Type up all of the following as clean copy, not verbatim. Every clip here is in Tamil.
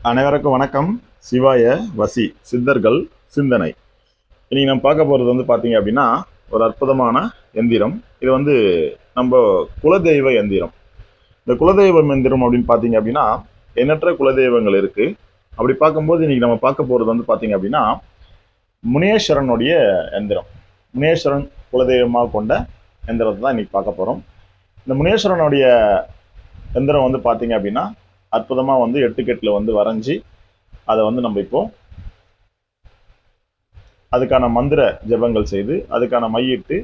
அனைவருக்கும் வணக்கம். சிவாய வசி சித்தர்கள் சிந்தனை. இன்னைக்கு நம்ம பார்க்க போகிறது பார்த்தீங்க அப்படின்னா ஒரு அற்புதமான எந்திரம். இது நம்ம குலதெய்வ எந்திரம். இந்த குலதெய்வம் எந்திரம் அப்படின்னு பார்த்தீங்க அப்படின்னா எண்ணற்ற குலதெய்வங்கள் இருக்கு. அப்படி பார்க்கும்போது இன்னைக்கு நம்ம பார்க்க போகிறது பார்த்தீங்க அப்படின்னா முனேஸ்வரனுடைய எந்திரம். முனேஸ்வரன் குலதெய்வமாக கொண்ட எந்திரத்தை தான் இன்னைக்கு பார்க்க போகிறோம். இந்த முனேஸ்வரனுடைய எந்திரம் பார்த்தீங்க அப்படின்னா அற்புதமாக 8 கெட்டில் வரைஞ்சி அதை நம்ம இப்போ அதுக்கான மந்திர ஜபங்கள் செய்து அதுக்கான மையிட்டு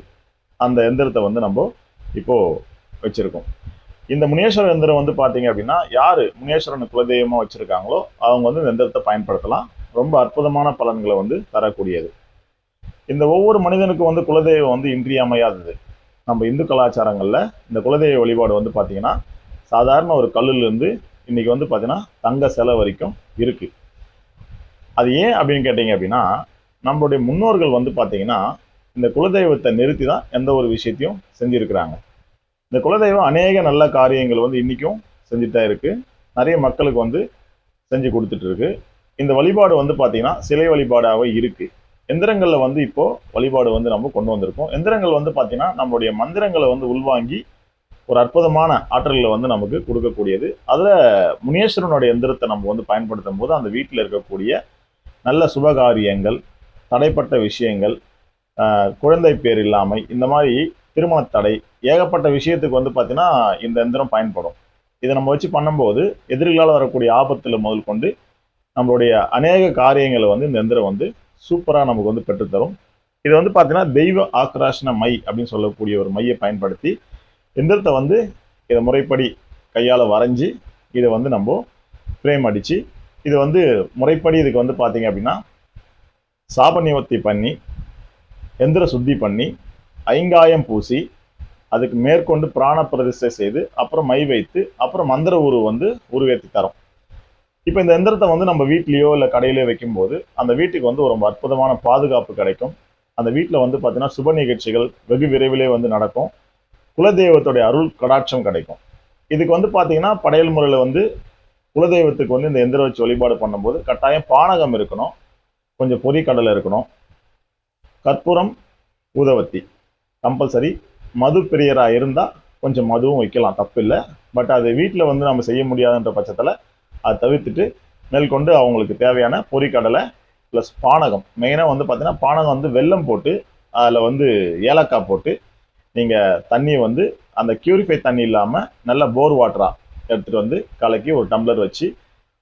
அந்த எந்திரத்தை நம்ம இப்போ வச்சிருக்கோம். இந்த முனேஸ்வர எந்திரம் பார்த்தீங்க அப்படின்னா யாரு முனேஸ்வரன் குலதெய்வமா வச்சிருக்காங்களோ அவங்க இந்த எந்திரத்தை பயன்படுத்தலாம். ரொம்ப அற்புதமான பலன்களை தரக்கூடியது. இந்த ஒவ்வொரு மனிதனுக்கும் குலதெய்வம் இன்றியமையாதது. நம்ம இந்து கலாச்சாரங்கள்ல இந்த குலதெய்வ வழிபாடு பார்த்தீங்கன்னா சாதாரண ஒரு கல்லுல இருந்து இன்னைக்கு பார்த்தீங்கன்னா தங்க சிலை வரைக்கும் இருக்கு. அது ஏன் அப்படின்னு கேட்டீங்க அப்படின்னா நம்மளுடைய முன்னோர்கள் பார்த்தீங்கன்னா இந்த குலதெய்வத்தை நிறுத்தி தான் எந்த ஒரு விஷயத்தையும் செஞ்சிருக்கிறாங்க. இந்த குலதெய்வம் அநேக நல்ல காரியங்கள் இன்னைக்கும் செஞ்சுட்டு தான் இருக்கு. நிறைய மக்களுக்கு செஞ்சு கொடுத்துட்டு இருக்கு. இந்த வழிபாடு பார்த்தீங்கன்னா சிலை வழிபாடாகவே இருக்கு. எந்திரங்கள்ல இப்போ வழிபாடு நம்ம கொண்டு வந்திருக்கோம். எந்திரங்கள் பார்த்தீங்கன்னா நம்மளுடைய மந்திரங்களை உள்வாங்கி ஒரு அற்புதமான ஆற்றல்களை நமக்கு கொடுக்கக்கூடியது. அதுல முனேஸ்வரனுடைய எந்திரத்தை நம்ம பயன்படுத்தும் போது அந்த வீட்டில் இருக்கக்கூடிய நல்ல சுபகாரியங்கள், தடைப்பட்ட விஷயங்கள், குழந்தை பேர் இல்லாமை, இந்த மாதிரி திருமண தடை, ஏகப்பட்ட விஷயத்துக்கு பார்த்தீங்கன்னா இந்த எந்திரம் பயன்படும். இதை நம்ம வச்சு பண்ணும்போது எதிர்களால் வரக்கூடிய ஆபத்துல முதல் கொண்டு நம்மளுடைய அநேக காரியங்களை இந்த எந்திரம் சூப்பராக நமக்கு பெற்றுத்தரும். இது பார்த்தீங்கன்னா தெய்வ ஆக்ராஷன மை அப்படின்னு சொல்லக்கூடிய ஒரு மையை பயன்படுத்தி எந்திரத்தை இதை முறைப்படி கையால் வரைஞ்சி இதை நம்ம ஃப்ரேம் அடித்து இது முறைப்படி இதுக்கு பார்த்தீங்க அப்படின்னா சாப நிவர்த்தி பண்ணி எந்திர சுத்தி பண்ணி ஐங்காயம் பூசி அதுக்கு மேற்கொண்டு பிராண பிரதிஷ்டை செய்து அப்புறம் மை வைத்து அப்புறம் மந்திர உருவேற்றி தரோம். இப்போ இந்த எந்திரத்தை நம்ம வீட்லேயோ இல்லை கடையிலையோ வைக்கும்போது அந்த வீட்டுக்கு ஒரு ரொம்ப அற்புதமான பாதுகாப்பு கிடைக்கும். அந்த வீட்டில் பார்த்தீங்கன்னா சுப நிகழ்ச்சிகள் வெகு விரைவிலே நடக்கும். குலதெய்வத்துடைய அருள் கடாட்சம் கிடைக்கும். இதுக்கு பார்த்தீங்கன்னா படையல் முறையில் குலதெய்வத்துக்கு இந்த எந்திரம் வச்சு வழிபாடு பண்ணும்போது கட்டாயம் பானகம் இருக்கணும், கொஞ்சம் பொரிக்கடலை இருக்கணும், கற்பூரம், ஊதவத்தி கம்பல்சரி. மது பிரியராக இருந்தால் கொஞ்சம் மதுவும் வைக்கலாம், தப்பு இல்லை. பட் அது வீட்டில் நம்ம செய்ய முடியாதுன்ற பட்சத்தில் அதை தவிர்த்துட்டு மேற்கொண்டு அவங்களுக்கு தேவையான பொரிக்கடலை ப்ளஸ் பானகம். மெயினாக பார்த்தீங்கன்னா பானகம் வெல்லம் போட்டு அதில் ஏலக்காய் போட்டு நீங்கள் தண்ணி அந்த கியூரிஃபை தண்ணி இல்லாமல் நல்ல போர் வாட்டராக எடுத்துகிட்டு கலக்கி ஒரு டம்ளர் வச்சு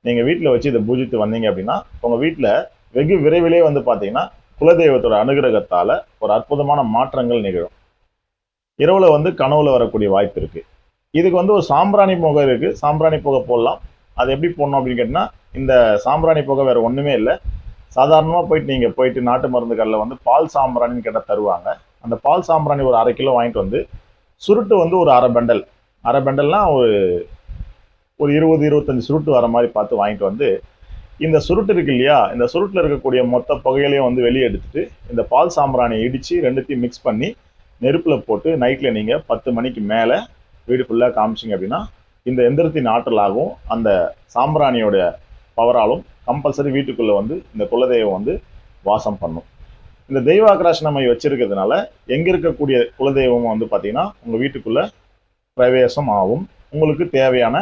நீங்கள் வீட்டில் வச்சு இதை பூஜித்து வந்தீங்க அப்படின்னா உங்கள் வீட்டில் வெகு விரைவிலே பார்த்தீங்கன்னா குலதெய்வத்தோட அனுகிரகத்தால் ஒரு அற்புதமான மாற்றங்கள் நிகழும். இரவில் கனவுல வரக்கூடிய வாய்ப்பு இருக்குது. இதுக்கு ஒரு சாம்பிராணி புகை இருக்குது. சாம்பிராணி புகை போடலாம். அது எப்படி போடணும் அப்படின்னு கேட்டிங்கன்னா இந்த சாம்பிராணி புகை வேறு ஒன்றுமே இல்லை. சாதாரணமாக போயிட்டு நாட்டு மருந்து கடையில் பால் சாம்பிராணின்னு கேட்டால் தருவாங்க. அந்த பால் சாம்பிராணி ஒரு 1/2 கிலோ வாங்கிட்டு சுருட்டு ஒரு அரை பெண்டல்னா ஒரு 20-25 சுருட்டு வர மாதிரி பார்த்து வாங்கிட்டு இந்த சுருட்டு இருக்கு இல்லையா, இந்த சுருட்டில் இருக்கக்கூடிய மொத்த புகையிலையும் வெளியே எடுத்துட்டு இந்த பால் சாம்பிராணியை இடித்து ரெண்டுத்தையும் மிக்ஸ் பண்ணி நெருப்பில் போட்டு நைட்டில் நீங்கள் 10 மணிக்கு மேலே வீடு ஃபுல்லாக காமிச்சிங்க அப்படின்னா இந்த எந்திரத்தின் ஆற்றலாகவும் அந்த சாம்பிராணியோட பவராலும் கம்பல்சரி வீட்டுக்குள்ளே இந்த குலதெய்வம் வாசம் பண்ணும். இந்த தெய்வாக்ராஷனமை வச்சிருக்கிறதுனால எங்க இருக்கக்கூடிய குலதெய்வமும் பார்த்தீங்கன்னா உங்க வீட்டுக்குள்ள பிரவேசம் ஆகும். உங்களுக்கு தேவையான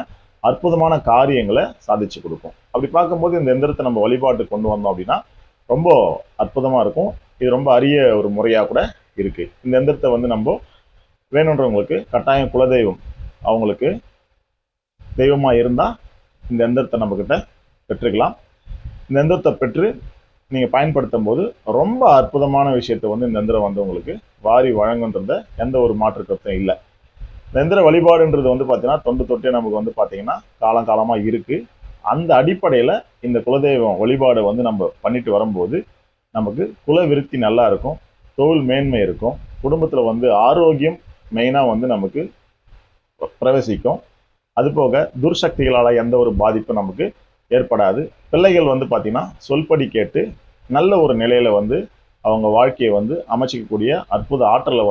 அற்புதமான காரியங்களை சாதிச்சு கொடுக்கும். அப்படி பார்க்கும்போது இந்த எந்திரத்தை நம்ம வழிபாட்டு கொண்டு வந்தோம் அப்படின்னா ரொம்ப அற்புதமா இருக்கும். இது ரொம்ப அரிய ஒரு முறையா கூட இருக்கு. இந்த எந்திரத்தை நம்ம வேணுன்றவங்களுக்கு கட்டாயம் குலதெய்வம் அவங்களுக்கு தெய்வமா இருந்தா இந்த எந்திரத்தை நம்ம கிட்ட பெற்றுக்கலாம். இந்த எந்திரத்தை பெற்று நீங்கள் பயன்படுத்தும் போது ரொம்ப அற்புதமான விஷயத்தை இந்த எந்திரம் உங்களுக்கு வாரி வழங்குன்றத எந்த ஒரு மாற்று கருத்தும் இல்லை. இந்த எந்திர வழிபாடுன்றது பார்த்தீங்கன்னா தொண்டு தொட்டே நமக்கு பார்த்தீங்கன்னா காலங்காலமாக இருக்குது. அந்த அடிப்படையில் இந்த குலதெய்வம் வழிபாடு நம்ம பண்ணிட்டு வரும்போது நமக்கு குல விருத்தி நல்லா இருக்கும், தொழில் மேன்மை இருக்கும், குடும்பத்தில் ஆரோக்கியம் மெயினாக நமக்கு பிரவேசிக்கும். அதுபோக துர்சக்திகளால் எந்த ஒரு பாதிப்பும் நமக்கு ஏற்படாது. பிள்ளைகள் பார்த்தீங்கன்னா சொல்படி கேட்டு நல்ல ஒரு நிலையில அவங்க வாழ்க்கையை அமைச்சிக்கக்கூடிய அற்புத ஆற்றலை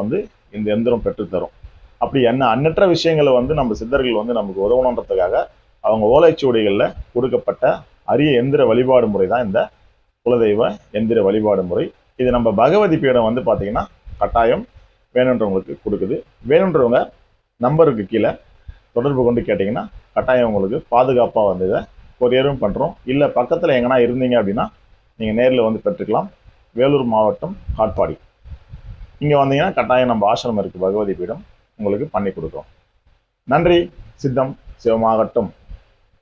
இந்த எந்திரம் பெற்றுத்தரும். அப்படி என்ன அன்னற்ற விஷயங்களை நம்ம சித்தர்கள் நமக்கு உதவணுன்றதுக்காக அவங்க ஓலைச்சுவடிகளில் கொடுக்கப்பட்ட அரிய எந்திர வழிபாடு முறை தான் இந்த குலதெய்வ எந்திர வழிபாடு முறை. இது நம்ம பகவதி பீடம் வந்து பார்த்தீங்கன்னா கட்டாயம் வேணுன்றவங்களுக்கு கொடுக்குது. வேணுன்றவங்க நம்பருக்கு கீழே தொடர்பு கொண்டு கேட்டிங்கன்னா கட்டாயம் உங்களுக்கு பாதுகாப்பாக வந்து இதை கொரியரும் பண்ணுறோம். இல்லை பக்கத்தில் எங்கன்னா இருந்தீங்க அப்படின்னா நீங்கள் நேரில் வந்து பெற்றுக்கலாம். வேலூர் மாவட்டம் காட்பாடி இங்கே வந்தீங்கன்னா கட்டாயம் நம்ம ஆசிரமம் இருக்குது, பகவதி பீடம் உங்களுக்கு பண்ணி கொடுக்குறோம். நன்றி. சித்தம் சிவமாகட்டும்.